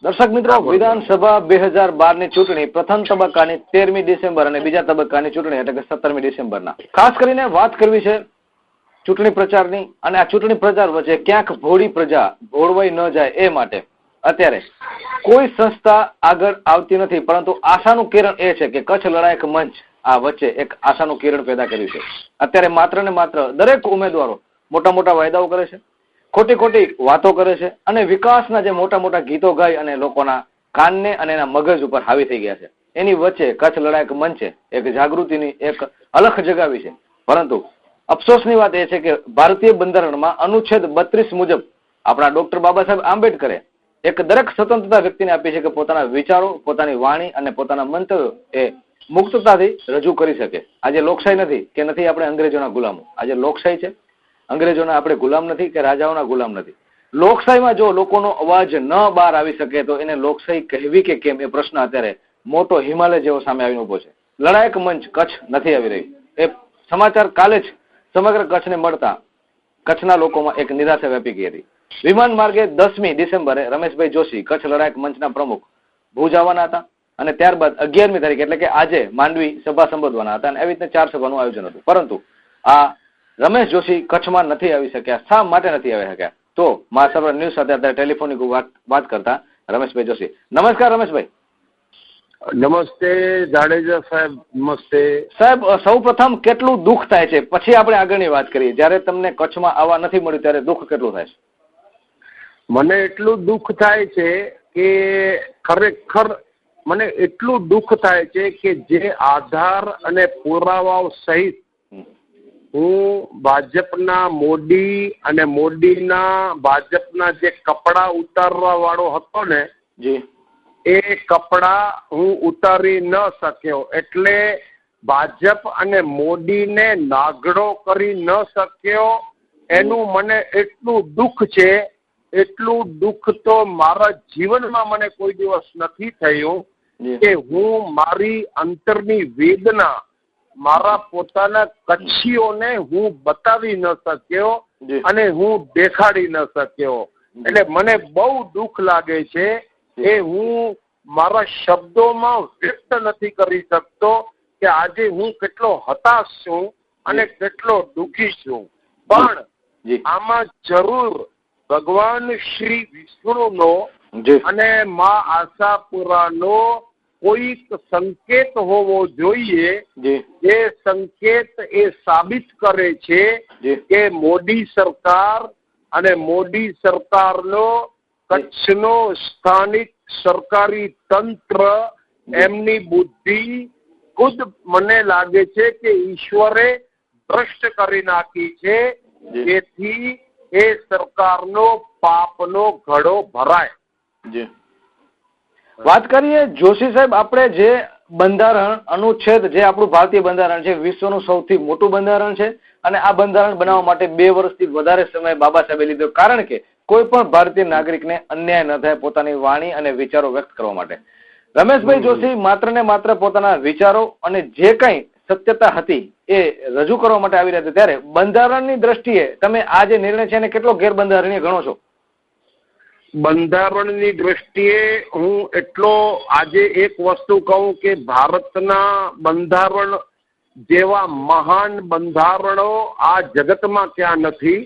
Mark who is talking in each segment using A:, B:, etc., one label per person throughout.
A: દર્શક મિત્રો, વિધાનસભા 2012 ની ચૂંટણી પ્રથમ તબક્કાની 13મી ડિસેમ્બર અને બીજા તબક્કાની ચૂંટણી એટલે કે 17મી ડિસેમ્બરના ખાસ કરીને વાત કરવી છે ચૂંટણી પ્રચારની. અને આ ચૂંટણી પ્રચાર વચ્ચે ક્યાંક ભોળી પ્રજા ભોળવાઈ ન જાય એ માટે અત્યારે કોઈ સંસ્થા આગળ આવતી નથી, પરંતુ આશાનું કિરણ એ છે કે કચ્છ લડાયક મંચ આ વચ્ચે એક આશાનું કિરણ પેદા કર્યું છે. અત્યારે માત્ર ને માત્ર દરેક ઉમેદવારો મોટા મોટા વાયદાઓ કરે છે, ખોટી ખોટી વાતો કરે છે અને વિકાસના જે મોટા મોટા ગીતો ગાય અને લોકોના કાનને અને એના મગજ ઉપર હાવી થઈ ગયા છે. એની વચ્ચે કચ્છ લડાયક મંચે એક જાગૃતિની એક અલખ જગાવી છે. પરંતુ અફસોસની વાત એ છે કે ભારતીય બંધારણમાં અનુચ્છેદ 32 મુજબ આપણા ડોક્ટર બાબા સાહેબ આંબેડકરે એક દરેક સ્વતંત્રતા વ્યક્તિને આપી છે કે પોતાના વિચારો, પોતાની વાણી અને પોતાના મંતવ્યો એ મુક્તતાથી રજૂ કરી શકે. આજે લોકશાહી નથી કે નથી આપણે અંગ્રેજોના ગુલામો. આજે લોકશાહી છે, અંગ્રેજોના આપણે ગુલામ નથી કે રાજાઓના ગુલામ નથી. લોકશાહીમાં જો લોકોનો અવાજ ન બહાર આવી શકે તો એને લોકશાહી કહેવી કે કેમ એ પ્રશ્ન અત્યારે મોટો હિમાલય જેવો સામે આવીને ઉભો છે. લડાયક મંચ કચ્છ નથી આવી રહ્યું એ સમાચાર કાલે જ સમગ્ર કચ્છને મળતા કચ્છના લોકોમાં એક નિરાશા વ્યાપી ગઈ હતી. વિમાન માર્ગે 10મી ડિસેમ્બરે રમેશભાઈ જોશી કચ્છ લડાયક મંચના પ્રમુખ ભુજ આવવાના હતા અને ત્યારબાદ 11મી તારીખ એટલે કે આજે માંડવી સભા સંબોધવાના હતા અને એવી રીતે 4 સભાનું આયોજન હતું. પરંતુ આ રમેશ જોશી કચ્છમાં નથી આવી શક્યા. શા માટે નથી આવી શક્યા? તો મહાસભા ન્યૂઝ સાથે અત્યારે ટેલિફોનિક વાત કરતા રમેશભાઈ જોશી. નમસ્કાર રમેશભાઈ.
B: નમસ્તે જાડેજા સાહેબ. નમસ્તે
A: સાહેબ. સૌ પ્રથમ કેટલું દુઃખ થાય છે, પછી આપણે આગળની વાત કરીએ. જયારે તમને કચ્છમાં આવવા નથી મળ્યું ત્યારે દુઃખ કેટલું થાય છે?
B: મને એટલું દુઃખ થાય છે કે ખરેખર મને એટલું દુઃખ થાય છે કે જે આધાર અને પુરાવાઓ સહિત હું ભાજપના મોદી અને મોદીના ભાજપના જે કપડા ઉતારવા વાળો હતો ને
A: જી,
B: એ કપડા હું ઉતારી ન શક્યો. એટલે ભાજપ અને મોદીને નાગડો કરી ન શક્યો એનું મને એટલું દુઃખ છે. એટલું દુઃખ તો મારા જીવનમાં મને કોઈ દિવસ નથી થયું કે હું મારી અંતરની વેદના મારા પોતાના કચ્છીઓને હું બતાવી ન શક્યો અને હું દેખાડી ન શક્યો. એટલે મને બહુ દુઃખ લાગે છે એ હું મારા શબ્દોમાં વ્યક્ત નથી કરી શકતો કે આજે હું કેટલો હતાશ છું અને કેટલો દુઃખી છું. પણ આમાં જરૂર ભગવાન શ્રી વિષ્ણુનો અને મા આશાપુરાનો કોઈક સંકેત હોવો જોઈએ. જે સંકેત એ સાબિત કરે છે કે મોદી સરકાર અને મોદી સરકારનો કચ્છનો સ્થાનિક સરકારી તંત્ર એમની બુદ્ધિ ખુદ મને લાગે છે કે ઈશ્વરે ભ્રષ્ટ કરી નાખી છે. જેથી એ સરકારનો પાપનો ઘડો ભરાય.
A: વાત કરીએ જોશી સાહેબ, આપણે જે બંધારણ અનુચ્છેદ જે આપણું ભારતીય બંધારણ છે, વિશ્વનું સૌથી મોટું બંધારણ છે અને આ બંધારણ બનાવવા માટે 2 વર્ષથી વધારે સમય બાબા સાહેબે લીધો. કારણ કે કોઈ પણ ભારતીય નાગરિકને અન્યાય ન થાય પોતાની વાણી અને વિચારો વ્યક્ત કરવા માટે. રમેશભાઈ જોશી માત્ર ને માત્ર પોતાના વિચારો અને જે કંઈ સત્યતા હતી એ રજૂ કરવા માટે આવી રહ્યા હતા. ત્યારે બંધારણની દ્રષ્ટિએ તમે આ જે નિર્ણય છે એને કેટલો ગેરબંધારણીય ગણો છો?
B: બંધારણની દ્રષ્ટિએ હું એટલો આજે એક વસ્તુ કહું કે ભારતના બંધારણ જેવા મહાન બંધારણો આ જગતમાં ક્યાં નથી.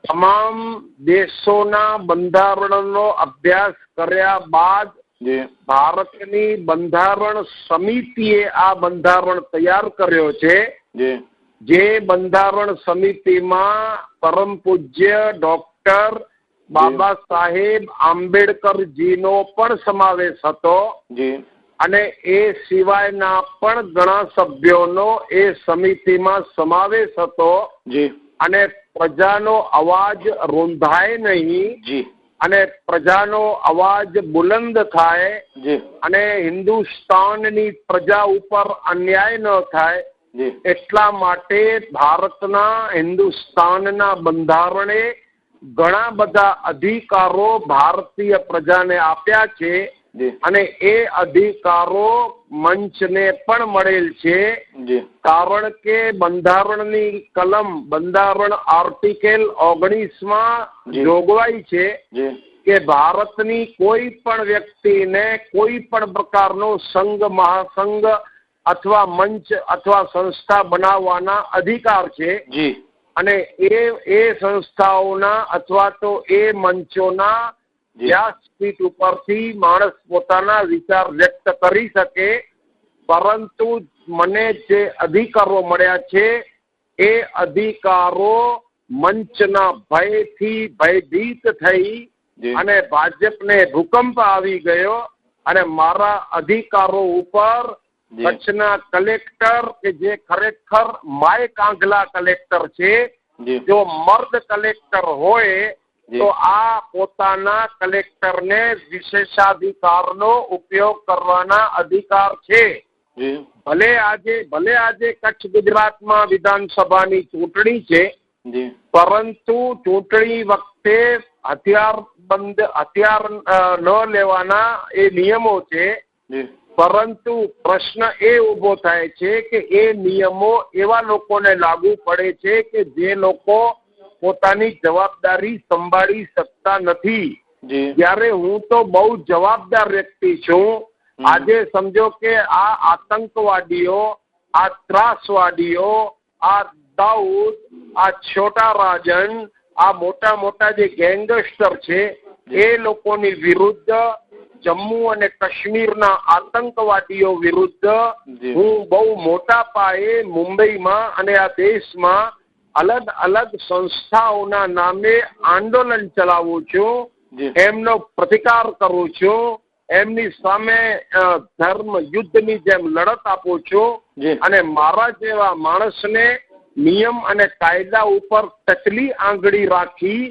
B: તમામ દેશોના બંધારણનો અભ્યાસ કર્યા બાદ ભારતની બંધારણ સમિતિએ આ બંધારણ તૈયાર કર્યો છે. જે બંધારણ સમિતિમાં પરમ પૂજ્ય ડોક્ટર બાબા સાહેબ આંબેડકરજીનો પણ સમાવેશ હતો અને એ સિવાયના પણ ઘણા સભ્યોનો એ સમિતિમાં સમાવેશ હતો. અને પ્રજાનો અવાજ રૂંધાય નહીં અને પ્રજાનો અવાજ બુલંદ થાય અને હિન્દુસ્તાનની પ્રજા ઉપર અન્યાય ન થાય એટલા માટે ભારતના હિન્દુસ્તાનના બંધારણે ઘણા બધા અધિકારો ભારતીય પ્રજાને આપ્યા છે અને એ અધિકારો મંચને પણ મળેલ છે. કારણ કે બંધારણની કલમ બંધારણ આર્ટિકલ 19 જોગવાઈ છે કે ભારતની કોઈ પણ વ્યક્તિને કોઈ પણ પ્રકારનો સંઘ, મહાસંઘ અથવા મંચ અથવા સંસ્થા બનાવવાના અધિકાર છે.
A: જી.
B: અને એ સંસ્થાઓના અથવા તો એ મંચોના વ્યાસપીઠ ઉપરથી માણસ પોતાના વિચાર વ્યક્ત કરી શકે, પરંતુ મને જે અધિકારો મળ્યા છે એ અધિકારો મંચના ભયથી ભયભીત થઈ અને ભાજપને ભૂકંપ આવી ગયો અને મારા અધિકારો ઉપર કચ્છના કલેક્ટર કે જે ખરેખર માય કાંગલા કલેક્ટર છે, જો મર્દ કલેક્ટર હોય તો આ પોતાના કલેક્ટરને વિશેષાધિકારનો ઉપયોગ કરવાના અધિકાર છે. ભલે આજે કચ્છ ગુજરાતમાં વિધાનસભાની ચૂંટણી છે, પરંતુ ચૂંટણી વખતે હથિયાર ન લેવાના એ નિયમો છે. પરંતુ પ્રશ્ન એ ઉભો થાય છે કે એ નિયમો એવા લોકોને લાગુ પડે છે કે જે લોકો પોતાની જવાબદારી સંભાળી શકતા નથી. જ્યારે હું તો બહુ જવાબદાર વ્યક્તિ છું. આજે સમજો કે આ આતંકવાદીઓ, આ ત્રાસવાદીઓ, આ દાઉદ, આ છોટા રાજન, આ મોટા મોટા જે ગેંગસ્ટર છે એ લોકોની વિરુદ્ધ, જમ્મુ અને કાશ્મીરના આતંકવાદીઓ વિરુદ્ધ હું બહુ મોટા પાયે મુંબઈમાં અને આ દેશમાં અલગ અલગ સંસ્થાઓના નામે આંદોલન ચલાવું છું, એમનો પ્રતિકાર કરું છું, એમની સામે ધર્મ યુદ્ધની જેમ લડત આપું છું અને મારા જેવા માણસને નિયમ અને કાયદા ઉપર ટચલી આંગળી રાખી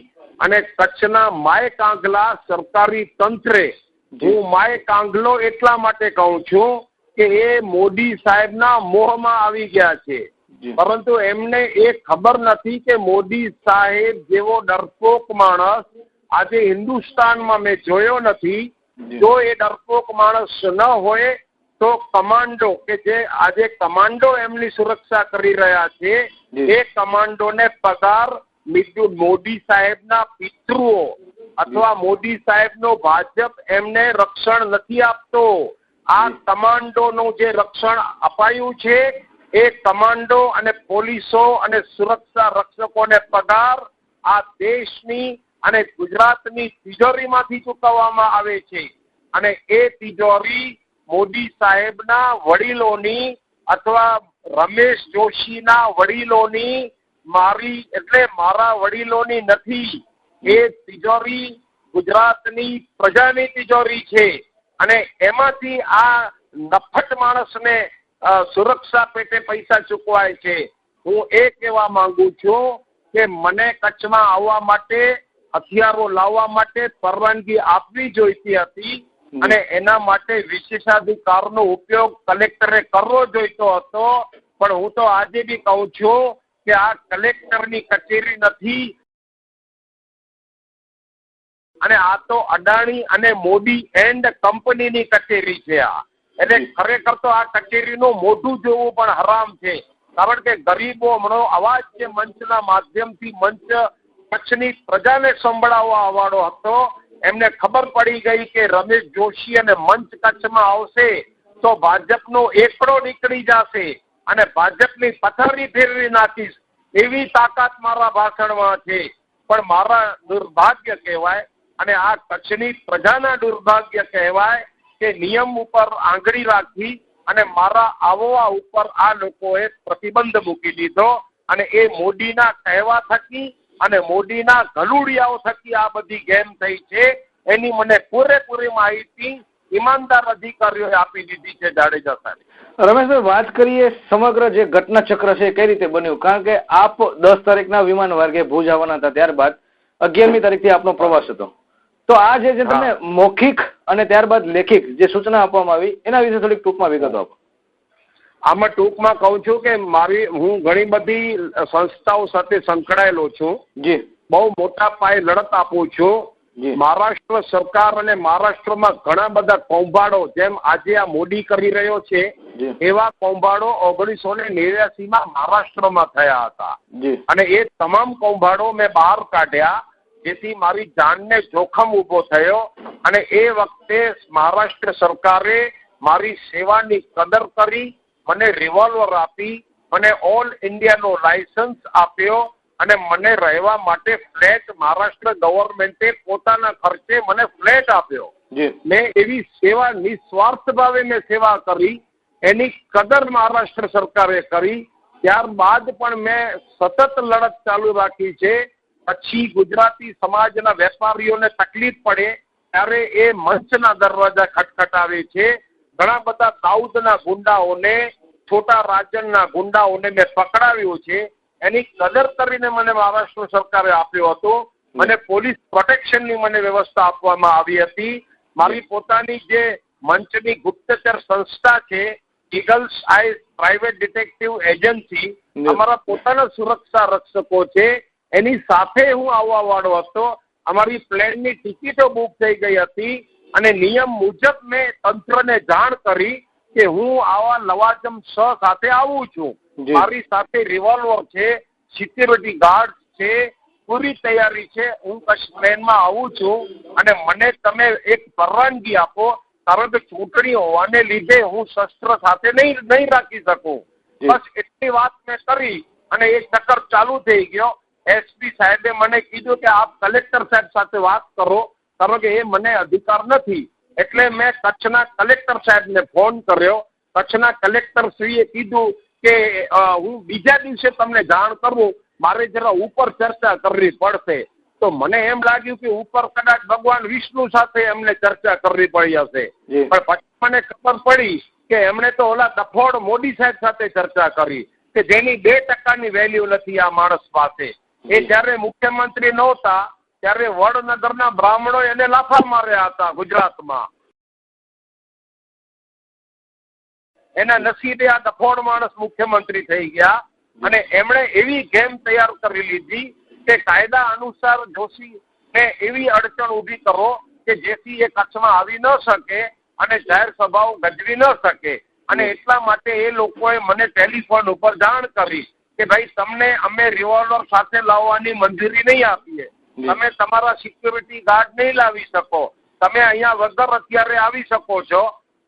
B: અને કચ્છના માય કાંગલા સરકારી તંત્રે, હું માય કાંગલો એટલા માટે કહું છું કે એ મોદી સાહેબના મોહમાં આવી ગયા છે, પરંતુ એમને એ ખબર નથી કે મોદી સાહેબ જેવો ડરપોક માણસ આજે હિન્દુસ્તાનમાં મેં જોયો નથી. જો એ ડરપોક માણસ ન હોય તો કમાન્ડો કે જે આજે કમાન્ડો એમની સુરક્ષા કરી રહ્યા છે, એ કમાન્ડોને પગાર મોદી સાહેબના પિતૃઓ અથવા મોદી સાહેબનો ભાજપ એમને રક્ષણ નથી આપતો. આ કમાન્ડોનું જે રક્ષણ અપાયું છે એ કમાન્ડો અને પોલીસો અને સુરક્ષા રક્ષકોને પગાર આ દેશની અને ગુજરાતની તિજોરીમાંથી ચૂકવવામાં આવે છે અને એ તિજોરી મોદી સાહેબના વડીલોની અથવા રમેશ જોશીના વડીલોની, મારા વડીલોની નથી. એ તિજોરી ગુજરાતની પ્રજાની તિજોરી છે અને એમાંથી આ નફટ માણસને સુરક્ષા પેટે પૈસા ચૂકવાય છે. હું એ કહેવા માંગુ છું કે મને કચ્છમાં આવવા માટે, હથિયારો લાવવા માટે પરવાનગી આપવી જોઈતી હતી અને એના માટે વિશેષાધિકારનો ઉપયોગ કલેક્ટરે કરવો જોઈતો હતો. પણ હું તો આજે બી કહું છું કે આ કલેક્ટરની કચેરી નથી અને આ તો અદાણી અને મોદી એન્ડ કંપનીની કચેરી છે. આ એટલે ખરેખર તો આ કચેરીનું મોઢું જોવું પણ હરામ છે, કારણ કે ગરીબોનો અવાજ જે મંચના માધ્યમથી મંચ કચ્છની પ્રજાને સંભળાવવા આવવાનો હતો, એમને ખબર પડી ગઈ કે રમેશ જોશી અને મંચ કચ્છમાં આવશે તો ભાજપનો એકડો નીકળી જશે અને ભાજપની પથારી ફેરવી નાખીશ, એવી તાકાત મારા ભાષણમાં છે. પણ મારા દુર્ભાગ્ય કહેવાય અને આ કચ્છની પ્રજાના દુર્ભાગ્ય કહેવાય કે નિયમ ઉપર આંગળી રાખી અને મારા આવવા ઉપર આ લોકોએ પ્રતિબંધ મૂકી દીધો અને એ મોદીના કહેવા થકી અને મોદીના ગલુડિયાઓ થકી આ બધી ગેમ થઈ છે. એની મને પૂરેપૂરી માહિતી ઈમાનદાર અધિકારીઓએ આપી દીધી છે. જાડેજા સાહેબ,
A: રમેશભાઈ, વાત કરીએ સમગ્ર જે ઘટના ચક્ર છે કઈ રીતે બન્યું, કારણ કે આપ 10 તારીખના વિમાન માર્ગે ભુજ આવવાના હતા, ત્યારબાદ 11મી તારીખથી આપનો પ્રવાસ હતો. તો આ જે તમને મૌખિક અને ત્યારબાદ લેખિક જે સૂચના આપવામાં આવી એના વિશે થોડીક ટૂંકમાં વિગતો આપો.
B: આમાં ટૂંકમાં કહું છું કે હું ઘણી બધી સંસ્થાઓ સાથે સંકળાયેલો છું.
A: જી.
B: બહુ મોટા પાયે લડત આપું છું. મહારાષ્ટ્ર સરકાર અને મહારાષ્ટ્રમાં ઘણા બધા કૌભાંડો, જેમ આજે આ મોદી કરી રહ્યો છે, એવા કૌભાંડો 1989માં મહારાષ્ટ્રમાં થયા હતા અને એ તમામ કૌભાંડો મેં બહાર કાઢ્યા. જેથી મારી જાનને જોખમ ઊભો થયો અને એ વખતે મહારાષ્ટ્ર સરકારે મારી સેવાની કદર કરી, મને રિવોલ્વર આપી, મને ઓલ ઇન્ડિયાનો લાયસન્સ આપ્યો અને મને રહેવા માટે ફ્લેટ મહારાષ્ટ્ર ગવર્મેન્ટે પોતાના ખર્ચે મને ફ્લેટ આપ્યો. મેં એવી સેવા નિસ્વાર્થ ભાવે મેં સેવા કરી, એની કદર મહારાષ્ટ્ર સરકારે કરી. ત્યારબાદ પણ મેં સતત લડત ચાલુ રાખી છે. પછી ગુજરાતી સમાજના વેપારીઓને તકલીફ પડે ત્યારે એ મંચના દરવાજા ખટખટાવે છે. ઘણા બધા દાઉદના ગુંડાઓને, છોટા રાજનના ગુંડાઓને મેં પકડાવ્યું છે. એની કદર કરીને મને મહારાષ્ટ્ર સરકારે આપ્યો હતો. મને પોલીસ પ્રોટેક્શનની મને વ્યવસ્થા આપવામાં આવી હતી. મારી પોતાની જે મંચની ગુપ્તચર સંસ્થા છે, ઈગલ્સ આઈ પ્રાઇવેટ ડિટેક્ટિવ એજન્સી, અમારા પોતાના સુરક્ષા રક્ષકો છે. એની સાથે હું આવવા વાળો હતો. અમારી પ્લેનની ટિકિટો બુક થઈ ગઈ હતી અને નિયમ મુજબ મેં તંત્રને જાણ કરી કે હું આવા લવાજમ સાથે આવું છું. મારી સાથે રિવોલ્વર છે, સિક્યુરિટી ગાર્ડ છે, પૂરી તૈયારી છે. હું કચ્છ પ્લેનમાં આવું છું અને મને તમે એક પરવાનગી આપો, કારણ કે ચૂંટણી હોવાને લીધે હું શસ્ત્ર સાથે નહીં રાખી શકું. બસ એટલી વાત મેં કરી અને એ ચક્કર ચાલુ થઈ ગયો. એસપી સાહેબે મને કીધું કે આપ કલેક્ટર સાહેબ સાથે વાત કરો, કારણ કે એ મને અધિકાર નથી. એટલે મેં કચ્છના કલેક્ટર સાહેબને ફોન કર્યો. કચ્છના કલેક્ટર શ્રીએ કીધું કે હું બીજા દિવસે તમને જાણ કરું, મારે જરા ઉપર ચર્ચા કરવી પડશે. તો મને એમ લાગ્યું કે ઉપર કદાચ ભગવાન વિષ્ણુ સાથે એમને ચર્ચા કરવી પડી હશે. પણ પછી મને ખબર પડી કે એમણે તો ઓલા ડફોડ મોદી સાહેબ સાથે ચર્ચા કરી કે જેની 2% વેલ્યુ નથી આ માણસ પાસે. એ જયારે મુખ્યમંત્રી નહોતા ત્યારે વડનગરના બ્રાહ્મણો એને લાફા માર્યા હતા ગુજરાતમાં. એના નસીબે આ ડફોડ માણસ મુખ્યમંત્રી થઈ ગયા અને એમણે એવી ગેમ તૈયાર કરી લીધી કે કાયદા અનુસાર જોશીને એવી અડચણ ઊભી કરો કે જેથી એ કચ્છમાં આવી ન શકે અને જાહેર સભાઓ ગજવી ન શકે. અને એટલા માટે એ લોકોએ મને ટેલિફોન ઉપર જાણ કરી કે ભાઈ તમને અમે રિવોલ્વર સાથે લાવવાની મંજૂરી નહીં આપીએ. તમે તમારા સિક્યુરિટી ગાર્ડ નહીં લાવી શકો. તમે અહીંયા વગર હથિયારે આવી શકો છો,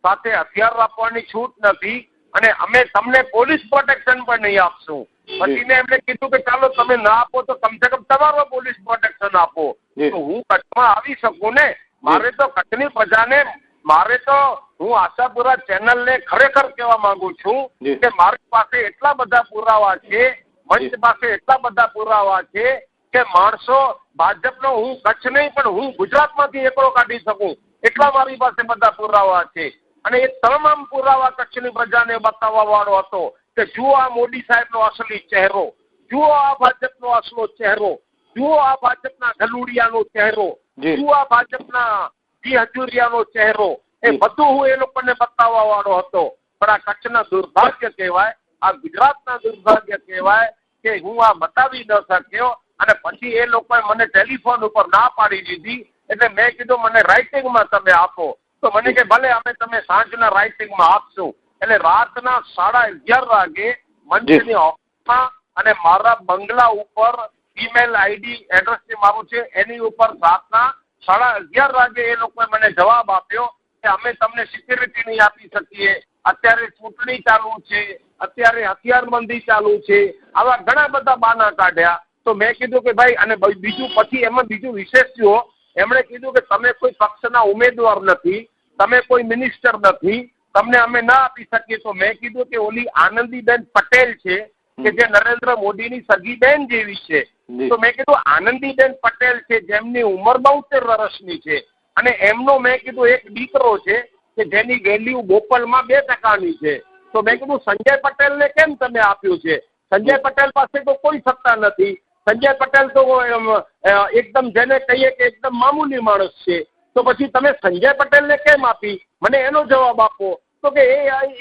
B: સાથે હથિયાર આપવાની છૂટ નથી અને અમે તમને પોલીસ પ્રોટેક્શન પણ નહીં આપશું. પછી મેં એમને કીધું કે ચાલો તમે ના આપો તો કમસે કમ તમારો પોલીસ પ્રોટેક્શન આપો તો હું કચ્છમાં આવી શકું ને. મારે તો કચ્છની પ્રજાને, મારે તો હું આશાપુરા ચેનલને ખરેખર કહેવા માંગુ છું કે મારી પાસે એટલા બધા પુરાવા છે, મંચ પાસે એટલા બધા પુરાવા છે કે માણસો ભાજપનો, હું કચ્છ નહીં પણ હું ગુજરાતમાંથી એકલો કાઢી શકું એટલા મારી પાસે બધા પુરાવા છે. અને એ તમામ પુરાવા કચ્છની પ્રજાને બતાવવા વાળો હતો કે જુઓ આ મોદી સાહેબનો અસલી ચહેરો, જુઓ આ ભાજપનો અસલો ચહેરો, જુઓ આ ભાજપના ગલુડિયાનો ચહેરો, જુઓ આ ભાજપના હજુરિયાનો ચહેરો. એ બધું હું એ લોકોને બતાવવા વાળો હતો. પણ આ કચ્છના દુર્ભાગ્ય કહેવાય, આ ગુજરાતના દુર્ભાગ્ય કહેવાય કે હું આ બતાવી ન શક્યો. અને પછી એ લોકોએ મને ટેલિફોન ઉપર ના પાડી દીધી. એટલે મેં કીધું મને રાઇટિંગમાં તમે આપો. તો મને કે ભલે અમે તમે સાંજના રાઇટિંગમાં આપશું. એટલે રાતના 11:30 વાગે મંચની ઓફિસમાં અને મારા બંગલા ઉપર ઈમેલ આઈડી એડ્રેસ જે મારું છે એની ઉપર રાતના 11:30 વાગે એ લોકોએ મને જવાબ આપ્યો કે અમે તમને સિક્યુરિટી નહીં આપી શકીએ, અત્યારે ચૂંટણી ચાલુ છે, અત્યારે હથિયારબંધી ચાલુ છે. આવા ઘણા બધા બહાના કાઢ્યા. તો મેં કીધું કે ભાઈ, અને બીજું પછી એમાં બીજું વિશેષ જુઓ, એમણે કીધું કે તમે કોઈ પક્ષના ઉમેદવાર નથી, તમે કોઈ મિનિસ્ટર નથી, તમને અમે ના આપી શકીએ. તો મેં કીધું કે ઓલી આનંદીબેન પટેલ છે કે જે નરેન્દ્ર મોદીની સગી બેન જેવી છે. તો મેં કીધું આનંદીબેન પટેલ છે જેમની ઉંમર 72 વર્ષની છે અને એમનો મેં કીધું એક દીકરો છે કે જેની વેલ્યુ બોપલમાં 2%ની છે. તો મેં કીધું સંજય પટેલને કેમ તમે આપ્યું છે? સંજય પટેલ પાસે તો કોઈ સત્તા નથી. સંજય પટેલ તો એકદમ જેને કહીએ કે એકદમ મામૂલી માણસ છે. તો પછી તમે સંજય પટેલને કેમ આપી? મને એનો જવાબ આપો. તો કે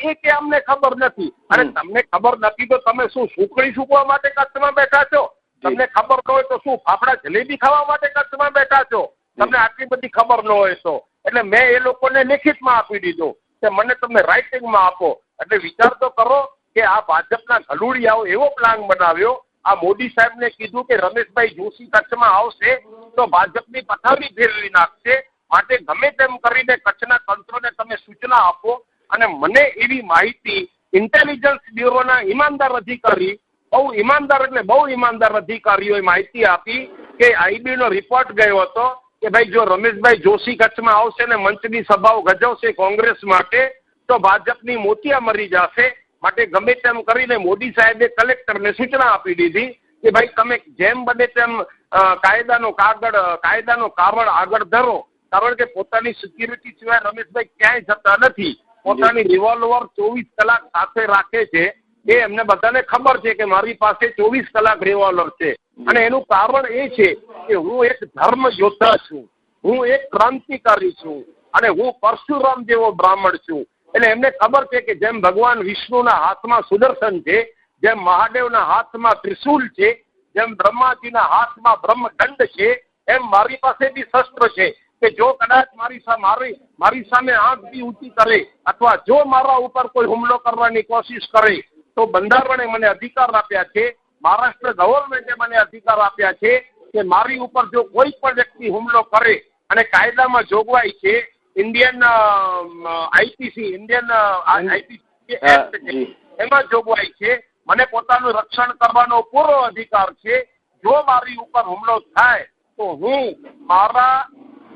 B: એ કે અમને ખબર નથી. અને તમને ખબર નથી તો તમે શું સુખડી સૂકવા માટે કચ્છમાં બેઠા છો? તમને ખબર ન હોય તો શું ફાફડા જલેબી ખાવા માટે કચ્છમાં બેઠા છો? તમને આટલી બધી ખબર ન હોય તો. એટલે મેં એ લોકોને લેખિતમાં આપી દીધું કે મને તમે રાઇટિંગમાં આપો. એટલે વિચાર તો કરો કે આ ભાજપના ગલુડિયાઓ એવો પ્લાન બનાવ્યો. આ મોદી સાહેબને કીધું કે રમેશભાઈ જોશી કચ્છમાં આવશે તો ભાજપની પથારી ફેરવી નાખશે, માટે ગમે તેમ કરીને કચ્છના તંત્રને તમે સૂચના આપો. અને મને એવી માહિતી ઇન્ટેલિજન્સ બ્યુરોના ઈમાનદાર અધિકારી, બહુ ઈમાનદાર અધિકારીઓએ માહિતી આપી કે આઈબીનો રિપોર્ટ ગયો હતો કે ભાઈ જો રમેશભાઈ જોશી કચ્છમાં આવશે ને મંચની સભાઓ ગજવશે કોંગ્રેસ માટે તો ભાજપની મોતિયા મરી જશે. માટે ગમે તેમ કરીને મોદી સાહેબે કલેક્ટરને સૂચના આપી દીધી કે ભાઈ તમે જેમ બને તેમ કાયદાનો કાવડ આગળ ધરો, કારણ કે પોતાની સિક્યુરિટી સિવાય રમેશભાઈ ક્યાંય જતા નથી. પોતાની રિવોલ્વર 24 કલાક સાથે રાખે છે, એ એમને બધાને ખબર છે કે મારી પાસે 24 કલાક રિવોલ્વર છે. અને એનું કારણ એ છે કે હું એક ધર્મ યોદ્ધા છું, હું એક ક્રાંતિકારી છું અને હું પરશુરામ જેવો બ્રાહ્મણ છું. એટલે એમને ખબર છે કે જેમ ભગવાન વિષ્ણુના હાથમાં સુદર્શન છે, જેમ મહાદેવના હાથમાં ત્રિશૂલ છે, જેમ બ્રહ્માજીના હાથમાં બ્રહ્મદંડ છે, એમ મારી પાસે બી શસ્ત્ર છે કે જો કદાચ મારી સામે આંખ બી ઊંચી કરે અથવા જો મારા ઉપર કોઈ હુમલો કરવાની કોશિશ કરે તો બંધારણે મને અધિકાર આપ્યા છે, મહારાષ્ટ્ર ગવર્મેન્ટે મને અધિકાર આપ્યા છે કે મારી ઉપર જો કોઈ પણ વ્યક્તિ હુમલો કરે અને કાયદામાં જોગવાઈ છે, ઇન્ડિયન આઈપીસી એક્ટ છે એમાં જોગવાઈ છે, મને પોતાનું રક્ષણ કરવાનો પૂરો અધિકાર છે. જો મારી ઉપર હુમલો થાય તો હું મારા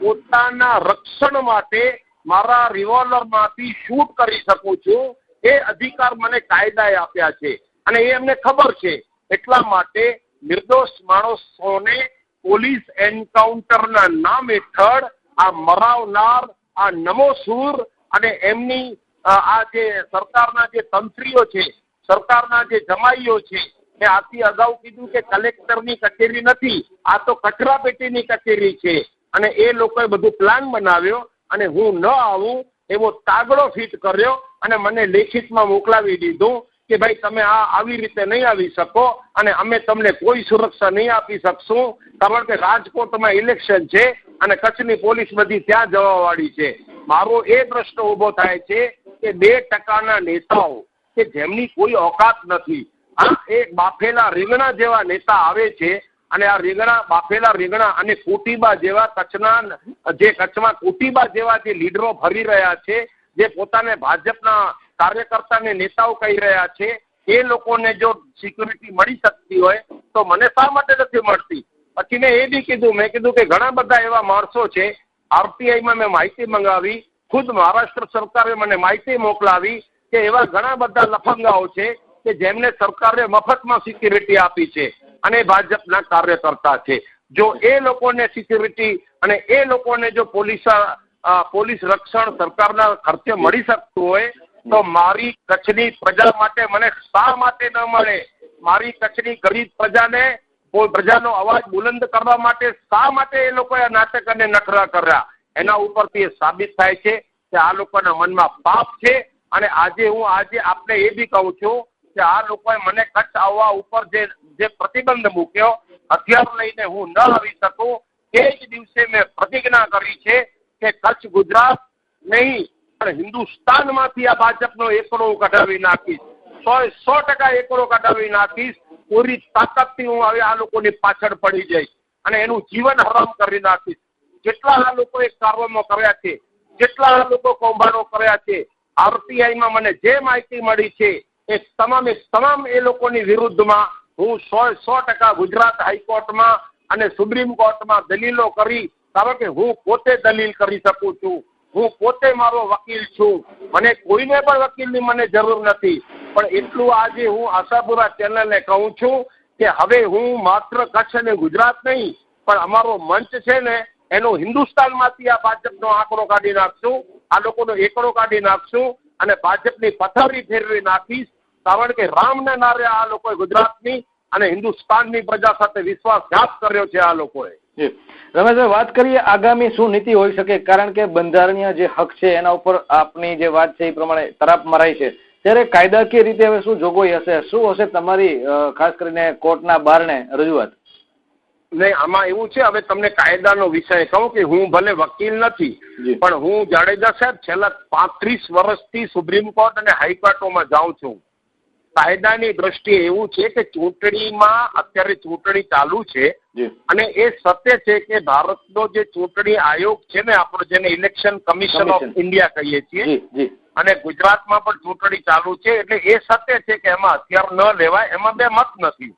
B: પોતાના રક્ષણ માટે મારા રિવોલ્વરમાંથી શૂટ કરી શકું છું. એ અધિકાર મને કાયદાએ આપ્યા છે અને એ એમને ખબર છે. એટલા માટે નિર્દોષ માણસોને પોલીસ એન્કાઉન્ટરના નામ હેઠળ આ મરાવનાર આ નમોસૂર અને એમની આ જે સરકારના જે તંત્રીઓ છે, સરકારના જે જમાઈઓ છે, મેં આથી અગાઉ કીધું કે કલેક્ટરની કચેરી નથી, આ તો કચરાપેટીની કચેરી છે. અને એ લોકોએ બધું પ્લાન બનાવ્યો અને હું ન આવું એવો તાગડો ફિટ કર્યો અને મને લેખિતમાં મોકલાવી દીધું કે ભાઈ તમે આવી રીતે નહીં આવી શકો અને અમે તમને કોઈ સુરક્ષા નહીં આપી શકશું, કારણ કે રાજકોટમાં ઇલેક્શન છે અને કચ્છની પોલીસ બધી ત્યાં જવાવાળી છે. મારો એ પ્રશ્ન ઊભો થાય છે કે 2% નેતાઓ કે જેમની કોઈ ઓકાત નથી, આ એક બાફેલા રીંગણા જેવા નેતા આવે છે અને આ બાફેલા રીંગણા અને કુટીબા જેવા કચ્છમાં કુટીબા જેવા જે લીડરો ફરી રહ્યા છે, જે પોતાને ભાજપના કાર્યકર્તાને નેતાઓ કહી રહ્યા છે, એ લોકોને જો સિક્યુરિટી મળી શકતી હોય તો મને શા માટે નથી મળતી? પછી મેં કીધું કે ઘણા બધા એવા માણસો છે, આરટીઆઈમાં મેં માહિતી મંગાવી, ખુદ મહારાષ્ટ્ર સરકારે મને માહિતી મોકલાવી કે એવા ઘણા બધા લફંગાઓ છે કે જેમને સરકારે મફતમાં સિક્યુરિટી આપી છે અને ભાજપના કાર્યકર્તા છે. જો એ લોકોને સિક્યુરિટી અને એ લોકોને જો પોલીસ રક્ષણ સરકારના ખર્ચે મળી શકતું હોય તો મારી કચ્છની પ્રજા માટે મને શા માટે ન મળે? મારી કચ્છની ગરીબ પ્રજાનો અવાજ બુલંદ કરવા માટે શા માટે એ લોકોએ નાટક અને નખરા કર્યા? એના ઉપરથી એ સાબિત થાય છે કે આ લોકોના મનમાં પાપ છે. અને આજે આપણે એ બી કહું છું કે આ લોકોએ મને કચ્છ આવવા ઉપર જે પ્રતિબંધ મૂક્યો, હથિયાર લઈને હું ન આવી શકું, તે જ દિવસે મેં પ્રતિજ્ઞા કરી છે કે કચ્છ ગુજરાત નહીં પણ હિન્દુસ્તાનમાંથી આ ભાજપનો એકડો કઢાવી નાખીશ, 100% એકડો કઢાવી નાખીશ. પૂરી તાકાતથી હું હવે આ લોકોની પાછળ પડી જઈશ અને એનું જીવન હરામ કરી નાખીશ. જેટલા આ લોકોએ કાર્યક્રમો કર્યા છે, જેટલા આ લોકો કૌભાંડો કર્યા છે, આરટીઆઈમાં મને જે માહિતી મળી છે એ તમામ એ લોકોની વિરુદ્ધમાં હું 100% ગુજરાત હાઈકોર્ટમાં અને સુપ્રીમ કોર્ટમાં દલીલો કરી, કારણ કે હું પોતે દલીલ કરી શકું છું, હું પોતે મારો વકીલ છું, મને કોઈને પણ વકીલની મને જરૂર નથી. પણ એટલું આજે હું આશાપુરા ચેનલને કહું છું કે હવે હું માત્ર કચ્છ અને ગુજરાત નહીં પણ અમારો મંચ છે ને એનો હિન્દુસ્તાનમાંથી આ ભાજપનો આંકડો કાઢી નાખશું, આ લોકોનો એકડો કાઢી નાખશું અને ભાજપની પથારી ફેરવી નાખીશ. કારણ કે રામના નારે આ લોકોએ ગુજરાતની અને હિન્દુસ્તાનની પ્રજા સાથે વિશ્વાસઘાત કર્યો છે આ લોકોએ.
A: રમેશભાઈ, વાત કરીએ આગામી શું નીતિ હોઈ શકે? કારણ કે બંધારણીય જે હક છે એના ઉપર આપની જે વાત છે એ પ્રમાણે તરાપ મરાય છે, ત્યારે કાયદાકીય રીતે હવે શું જોગવાઈ હશે? શું હશે તમારી ખાસ કરીને કોર્ટના બારણે રજૂઆત?
B: નહીં, આમાં એવું છે, હવે તમને કાયદાનો વિષય કહું કે હું ભલે વકીલ નથી પણ હું જાડેજા સાહેબ છેલ્લા 35 વર્ષથી સુપ્રીમ કોર્ટ અને હાઈકોર્ટોમાં જાઉં છું કાયદાની દ્રષ્ટિએ એવું છે કે ચૂંટણીમાં અત્યારે ચૂંટણી ચાલુ છે અને એ સત્ય છે કે ભારતનો જે ચૂંટણી આયોગ છે ને આપણો જેને ઇલેક્શન કમિશન ઓફ ઇન્ડિયા કહીએ છીએ અને ગુજરાતમાં પણ ચૂંટણી ચાલુ છે એટલે એ સત્ય છે કે એમાં હથિયાર ન લેવાય, એમાં બે મત નથી.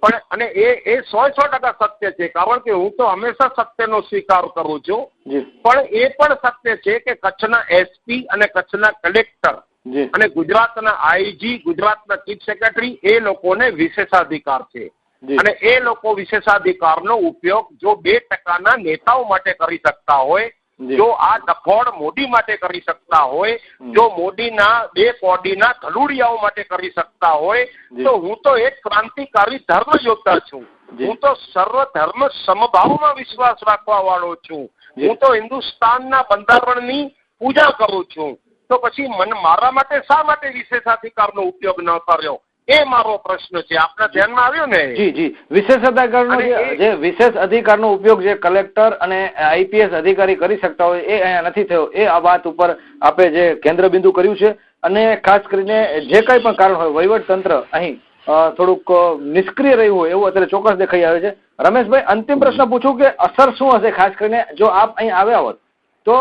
B: પણ અને એ 100% સત્ય છે, કારણ કે હું તો હંમેશા સત્યનો સ્વીકાર કરું છું. પણ એ પણ સત્ય છે કે કચ્છના એસપી અને કચ્છના કલેક્ટર અને ગુજરાતના આઈજી, ગુજરાતના ચીફ સેક્રેટરી એ લોકોને વિશેષાધિકાર છે અને એ લોકો વિશેષાધિકારનો ઉપયોગ જો 2% નેતાઓ માટે કરી શકતા હોય, જો આ ડફોડ મોદી માટે કરી શકતા હોય, જો મોદીના 2 કોડીના ધલુડિયાઓ માટે કરી શકતા હોય, તો હું તો એક ક્રાંતિકારી ધર્મ યોદ્ધા છું. હું તો સર્વ ધર્મ સમભાવમાં વિશ્વાસ રાખવા વાળો છું. હું તો હિન્દુસ્તાનના બંધારણની પૂજા કરું છું. તો પછી મારા માટે શા માટે વિશેષાધિકારનો ઉપયોગ ન કર્યો, એ મારો પ્રશ્ન છે. આપના ધ્યાનમાં આવ્યો ને?
A: જી. વિશેષ અધિકારનો ઉપયોગ જે કલેક્ટર અને આઈપીએસ અધિકારી કરી શકતા હોય એ અહીંયા નથી થયો. એ આ વાત ઉપર આપે જે કેન્દ્ર બિંદુ કર્યું છે અને ખાસ કરીને જે કઈ પણ કારણ હોય વહીવટતંત્ર અહીં થોડુંક નિષ્ક્રિય રહ્યું હોય એવું અત્યારે ચોક્કસ દેખાઈ આવે છે. રમેશભાઈ, અંતિમ પ્રશ્ન પૂછું કે અસર શું હશે ખાસ કરીને જો આપ અહીં આવ્યા હોત તો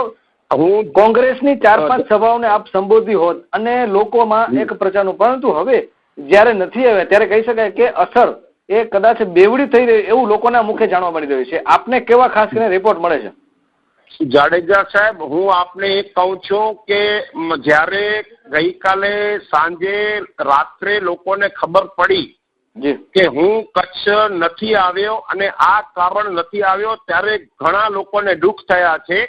A: હું કોંગ્રેસની 4-5 સભાઓને આપ સંબોધી હોત અને લોકોમાં એક પ્રચારનું, પરંતુ હવે જયારે નથી આવ્યા ત્યારે કહી શકાય કે અસર એ કદાચ બેવડી થઈ રહી એવું લોકોના મુખે જાણવા મળી રહ્યું છે. આપને કેવા ખાસ કરીને રિપોર્ટ મળે છે?
B: જાડેજા સાહેબ, હું આપને એ કહું છું કે જયારે ગઈકાલે સાંજે રાત્રે લોકોને ખબર પડી કે હું કચ્છ નથી આવ્યો અને આ કારણ નથી આવ્યો, ત્યારે ઘણા લોકોને દુઃખ થયા છે.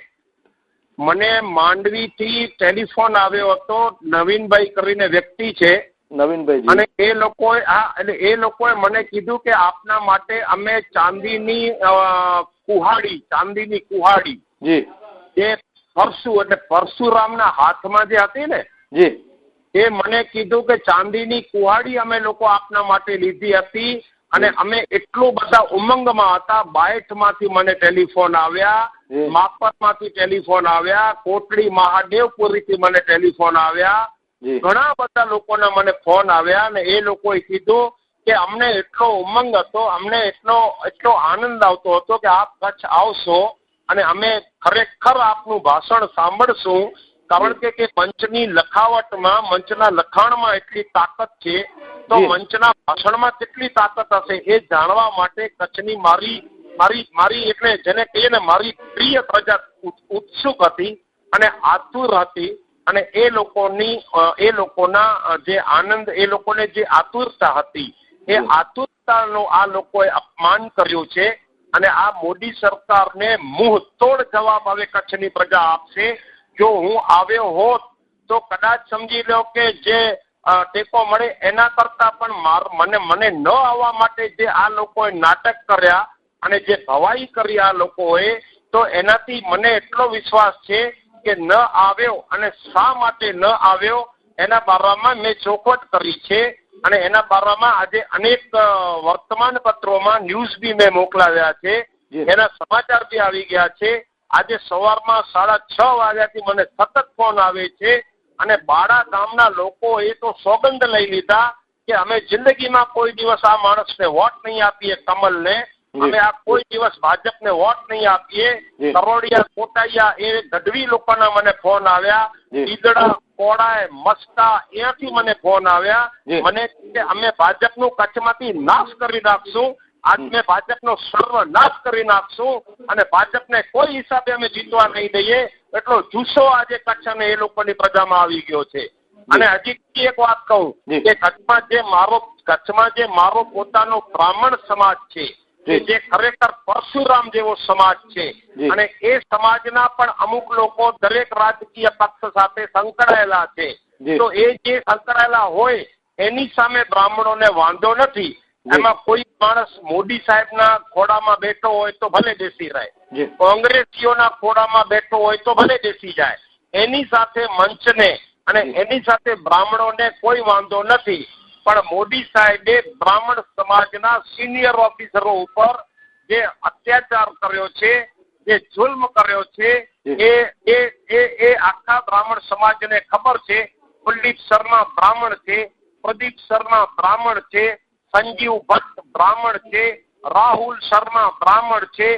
B: મને માંડવીથી ટેલિફોન આવ્યો હતો, નવીનભાઈ કરીને વ્યક્તિ છે,
A: નવીનભાઈ, અને
B: એ લોકોએ મને કીધું કે આપના માટે અમે ચાંદીની કુહાડી જે પરશુરામના હાથમાં જે હતી ને, એ મને કીધું કે ચાંદીની કુહાડી અમે લોકો આપના માટે લીધી હતી અને અમે એટલું બધા ઉમંગમાં હતા. બાયઠમાંથી મને ટેલિફોન આવ્યા, માપરમાંથી ટેલિફોન આવ્યા, કોટડી મહાદેવપુરીથી મને ટેલિફોન આવ્યા, ઘણા બધા લોકોના મને ફોન આવ્યા અને એ લોકોએ કીધું કે અમને એટલો ઉમંગ હતો, અમને એટલો આનંદ આવતો હતો કે આપ કચ્છ આવશો અને અમે ખરેખર આપનું ભાષણ સાંભળશું, કારણ કે મંચની લખાવટમાં, મંચના લખાણમાં એટલી તાકાત છે, તો મંચના ભાષણમાં કેટલી તાકાત હશે એ જાણવા માટે કચ્છની મારી એટલે જેને કહીએ ને મારી પ્રિય પ્રજા ઉત્સુક હતી અને આતુર હતી. અને એ લોકોના જે આનંદ, એ લોકોને જે આતુરતા હતી, એ આતુરતાનો આ લોકોએ અપમાન કર્યું છે અને આ મોદી સરકારને મુંહ તોડ જવાબ હવે કચ્છની પ્રજા આપશે. જો હું આવ્યો હોત તો કદાચ સમજી લો કે જે ટેકો મળે એના કરતા પણ મને ન આવવા માટે જે આ લોકોએ નાટક કર્યા અને જે ભવાઈ કરી આ લોકોએ, તો એનાથી મને એટલો વિશ્વાસ છે કે ન આવ્યો અને શા માટે ન આવ્યો એના બારામાં મેં ચોખવટ કરી છે અને એના બારામાં આજે અનેક વર્તમાન પત્રોમાં ન્યૂઝ બી મેં મોકલાવ્યા છે, એના સમાચાર બી આવી ગયા છે. આજે સવારમાં 6:30 વાગ્યાથી મને સતત ફોન આવે છે અને બાળા ગામના લોકો એ તો સોગંદ લઈ લીધા કે અમે જિંદગીમાં કોઈ દિવસ આ માણસને વોટ નહીં આપીએ, કમલને, અમે આ કોઈ દિવસ ભાજપને વોટ નહીં આપીએ. કરોડિયા, કોટાયા એ ગઢવી લોકોના મને ફોન આવ્યા, ઈદડા, કોડાય, મસ્તા એથી મને ફોન આવ્યા, મને કે અમે ભાજપનું કચ્છમાંથી નાશ કરી નાખશું, આજ મેં ભાજપનો સર્વનાશ કરી નાખશું અને ભાજપને કોઈ હિસાબે અમે જીતવા નહીં દઈએ, એટલો જુસ્સો આજે કચ્છ અને એ લોકોની પ્રજામાં આવી ગયો છે. અને હજી એક વાત કહું કે કચ્છમાં જે મારો પોતાનો બ્રાહ્મણ સમાજ છે, જે ખરેખર પરશુરામ જેવો સમાજ છે, અને એ સમાજના પણ અમુક લોકો દરેક રાજકીય પક્ષ સાથે સંકળાયેલા છે, તો એ જે સંકળાયેલા હોય એની સામે બ્રાહ્મણોને વાંધો નથી. એમાં કોઈ માણસ મોદી સાહેબના ખોડામાં બેઠો હોય તો ભલે બેસી રહે, કોંગ્રેસીઓના ખોડામાં બેઠો હોય તો ભલે બેસી જાય, એની સાથે મંચને અને એની સાથે બ્રાહ્મણોને કોઈ વાંધો નથી. પણ મોદી સાહેબે બ્રાહ્મણ સમાજના સિનિયર ઓફિસરો ઉપર જે અત્યાચાર કર્યો છે, જે જુલ્મ કર્યો છે, એ આખા બ્રાહ્મણ સમાજને ખબર છે. કુલદીપ શર્મા બ્રાહ્મણ છે, પ્રદીપ શર્મા બ્રાહ્મણ છે, સંજીવ ભટ્ટ બ્રાહ્મણ છે, રાહુલ શર્મા બ્રાહ્મણ છે,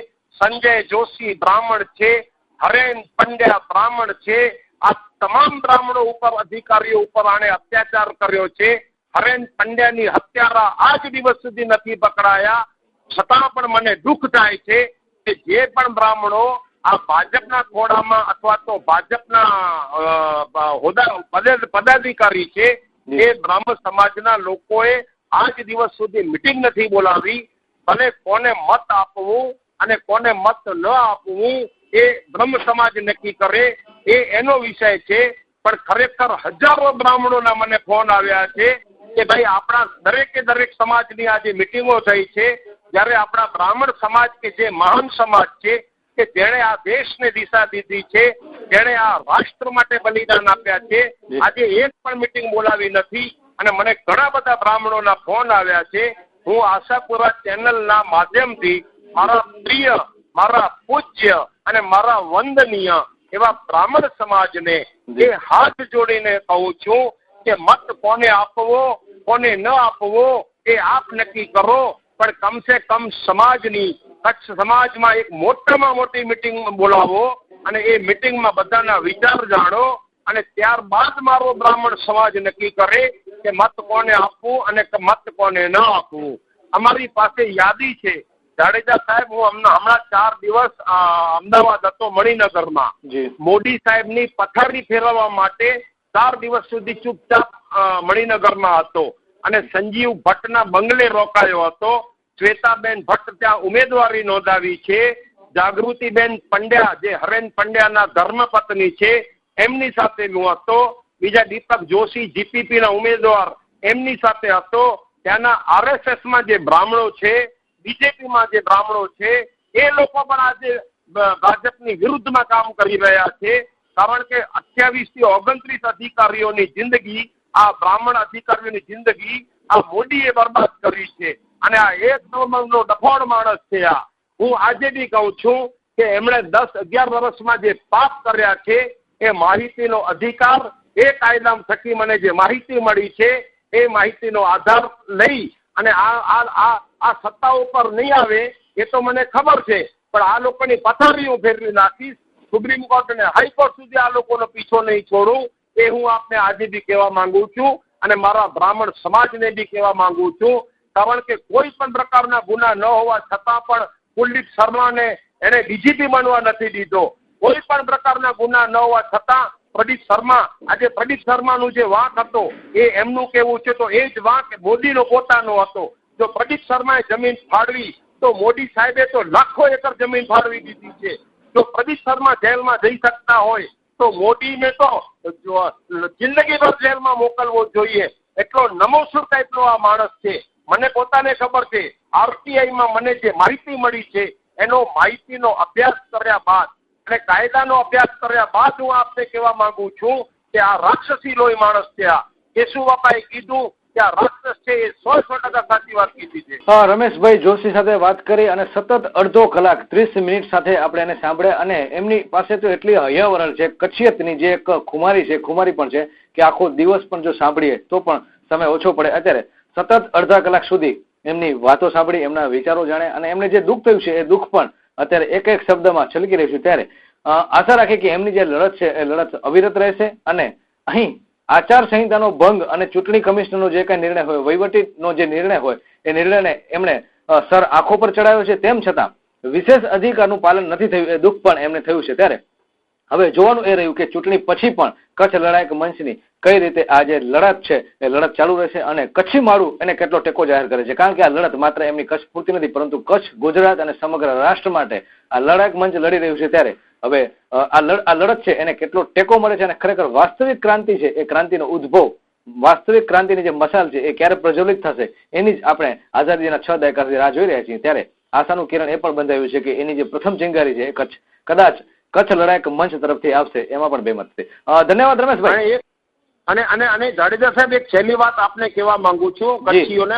B: સંજય જોશી બ્રાહ્મણ છે, હરેન પંડ્યા બ્રાહ્મણ છે. આ તમામ બ્રાહ્મણો ઉપર, અધિકારીઓ ઉપર આણે અત્યાચાર કર્યો છે. હરેન પંડ્યાની હત્યારા આજ દિવસ સુધી નથી પકડાયા. છતાં પણ મને દુઃખ થાય છે કે જે પણ બ્રાહ્મણો આ ભાજપના ખોળામાં અથવા તો ભાજપના પદાધિકારી છે, એ બ્રાહ્મણ સમાજના લોકોએ આજ દિવસ સુધી મિટિંગ નથી બોલાવી. ભલે કોને મત આપવું અને કોને મત ન આપવું એ બ્રહ્મ સમાજ નક્કી કરે, એ એનો વિષય છે. પણ ખરેખર હજારો બ્રાહ્મણોના મને ફોન આવ્યા છે કે ભાઈ આપણા દરેક સમાજની આજે મિટિંગો થઈ છે, જ્યારે આપણા બ્રાહ્મણ સમાજ કે જે મહાન સમાજ છે, કે જેણે આ દેશને દિશા દીધી છે, જેણે આ રાષ્ટ્ર માટે બલિદાન આપ્યા છે, આજે એક પણ મિટિંગ બોલાવી નથી. અને મને ઘણા બધા બ્રાહ્મણોના ફોન આવ્યા છે. હું આશાપુરા ચેનલના માધ્યમથી મારા પ્રિય, મારા પૂજ્ય અને મારા વંદનીય એવા બ્રાહ્મણ સમાજને એ હાથ જોડીને કહું છું કે મત કોને આપવો, કોને ન આપવો એ આપ નક્કી કરો. પણ કમસે કમ સમાજની, કચ્છ સમાજમાં એક મોટામાં મોટી મિટિંગ બોલાવો અને એ મિટિંગમાં બધાના વિચાર જાણો અને ત્યારબાદ મારો બ્રાહ્મણ સમાજ નક્કી કરે કે મત કોને આપવું અને મત કોને ન આપવું. અમારી પાસે યાદી છે. જાડેજા સાહેબ, હું હમણાં 4 દિવસ અમદાવાદ હતો, મણિનગરમાં. મોદી સાહેબની પથારી ફેરવવા માટે 4 દિવસ સુધી ચૂપચાપ મણિનગરમાં હતો અને સંજીવ ભટ્ટના બંગલે રોકાયો હતો. શ્વેતાબેન ભટ્ટ ત્યાં ઉમેદવારી નોંધાવી છે. જાગૃતિબેન પંડ્યા, જે હરેન પંડ્યાના ધર્મપત્ની છે, એમની સાથે હું હતો. બીજા દીપક જોશી, જીપીપીના ઉમેદવાર, એમની સાથે હતો. ત્યાંના આરએસએસમાં જે બ્રાહ્મણો છે, બીજેપીમાં જે બ્રાહ્મણો છે, એ લોકો પણ આજે ભાજપની વિરુદ્ધમાં કામ કરી રહ્યા છે. કારણ કે 28 થી 29 અધિકારીઓની જિંદગી, આ બ્રાહ્મણ અધિકારીઓની જિંદગી આ મોદીએ બરબાદ કરી છે. અને આ એક નંબરનો ડફોડ માણસ છે. આ હું આજે બી કહું છું કે એમણે 10-11 વર્ષમાં જે પાપ કર્યા છે, એ માહિતીનો અધિકાર, એ કાયદા થકી મને જે માહિતી મળી છે, એ માહિતીનો આધાર લઈ અને આ સત્તા ઉપર નહીં આવે એ તો મને ખબર છે. પણ આ લોકોની પથારી હું ફેરવી નાખીશ. સુપ્રીમ કોર્ટ અને હાઈકોર્ટ સુધી આ લોકોનો પીછો નહીં છોડું, એ હું આપને આજે બી કહેવા માંગુ છું અને મારા બ્રાહ્મણ સમાજને બી કહેવા માંગુ છું. કારણ કે કોઈ પણ પ્રકારના ગુના ન હોવા છતાં પણ કુલદીપ શર્માને એને ડીજીપી બનવા નથી દીધો. કોઈ પણ પ્રકારના ગુના ન હોવા છતાં પ્રદીપ શર્મા, આજે પ્રદીપ શર્માનું જે વાંક હતો એ એમનું કેવું છે તો એ જ વાંક મોદીનો પોતાનો હતો. જો પ્રદીપ શર્માએ જમીન ફાળવી તો મોદી સાહેબે તો લાખો એકર જમીન ફાળવી દીધી છે. જો પ્રદીપ શર્મા જેલમાં જઈ શકતા હોય તો મોદીને તો જિંદગીભર જેલમાં મોકલવો જોઈએ. એટલો નમોસુર ટાઈપનો આ માણસ છે. મને પોતાને ખબર છે, આરટીઆઈમાં મને જે માહિતી મળી છે એનો માહિતીનો અભ્યાસ કર્યા બાદ અને કાયદાનો અભ્યાસ કર્યા બાદ હું આપને કહેવા માંગુ છું કે આ રાક્ષસી લોહી માણસ છે. આ કેશુબાપાએ કીધું કે આ રાક્ષસ છે, એ 100% સાચી વાત કીધી છે.
A: રમેશભાઈ જોશી સાથે વાત કરી અને સતત અડધો કલાક 30 મિનિટ સાથે આપણે એને સાંભળ્યા અને એમની પાસે તો એટલી હૈયાવરણ છે, કચ્છિયતની જે એક ખુમારી છે, ખુમારી પણ છે કે આખો દિવસ પણ જો સાંભળીએ તો પણ સમય ઓછો પડે. અત્યારે સતત અડધા કલાક સુધી એમની વાતો સાંભળી, એમના વિચારો જાણે અને એમને જે દુઃખ થયું છે એ દુઃખ પણ અત્યારે એક એક શબ્દમાં છલકી રહ્યું છે. ત્યારે આશા રાખીએ કે એમની જે લડત છે એ લડત અવિરત રહેશે અને અહીં આચાર સંહિતાનો ભંગ અને ચૂંટણી કમિશનરનો જે કઈ નિર્ણય હોય, વહીવટીનો જે નિર્ણય હોય, એ નિર્ણયને એમણે સર આંખો પર ચડાવ્યો છે. તેમ છતાં વિશેષ અધિકારનું પાલન નથી થયું, એ દુઃખ પણ એમને થયું છે. ત્યારે હવે જોવાનું એ રહ્યું કે ચૂંટણી પછી પણ કચ્છ લડાયક મંચની કઈ રીતે આ જે લડત છે એ લડત ચાલુ રહેશે અને કચ્છી માળું એને કેટલો ટેકો જાહેર કરે છે. કારણ કે આ લડત માત્ર એમની કચ્છ પૂરતી નથી, પરંતુ કચ્છ, ગુજરાત અને સમગ્ર રાષ્ટ્ર માટે આ લડાયક મંચ લડી રહ્યું છે. ત્યારે હવે આ લડત છે એને કેટલો ટેકો મળે છે અને ખરેખર વાસ્તવિક ક્રાંતિ છે, એ ક્રાંતિનો ઉદ્ભવ, વાસ્તવિક ક્રાંતિની જે મશાલ છે એ ક્યારે પ્રજ્વલિત થશે એની જ આપણે આઝાદીના 6 દાયકાથી રાહ જોઈ રહ્યા છીએ. ત્યારે આશાનું કિરણ એ પણ બંધાયું છે કે એની જે પ્રથમ ચિંગારી છે એ કદાચ કચ્છ લડાયક મંચ તરફથી આવશે, એમાં પણ બેમત છે. ધન્યવાદ રમેશભાઈ.
B: અને જાડેજા સાહેબ, એક છેલ્લી વાત આપને કહેવા માંગુ છું, કચ્છીઓને,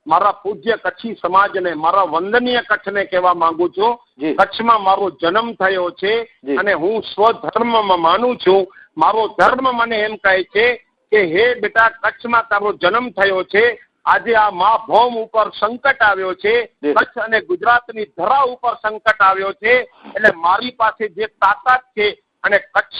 B: મારા પૂજ્ય કચ્છી સમાજને, મારા વંદનીય કચ્છને કહેવા માંગુ છું, કચ્છમાં મારો જન્મ થયો છે અને હું સ્વધર્મમાં માનું છું. મારો ધર્મ મને એમ કહે છે કે હે બેટા કચ્છમાં તારો જન્મ થયો છે, આજે આ મા ભૌમ ઉપર સંકટ આવ્યો છે, કચ્છ અને ગુજરાતની ધરા ઉપર સંકટ આવ્યો છે, એટલે મારી પાસે જે તાકાત છે અને કચ્છ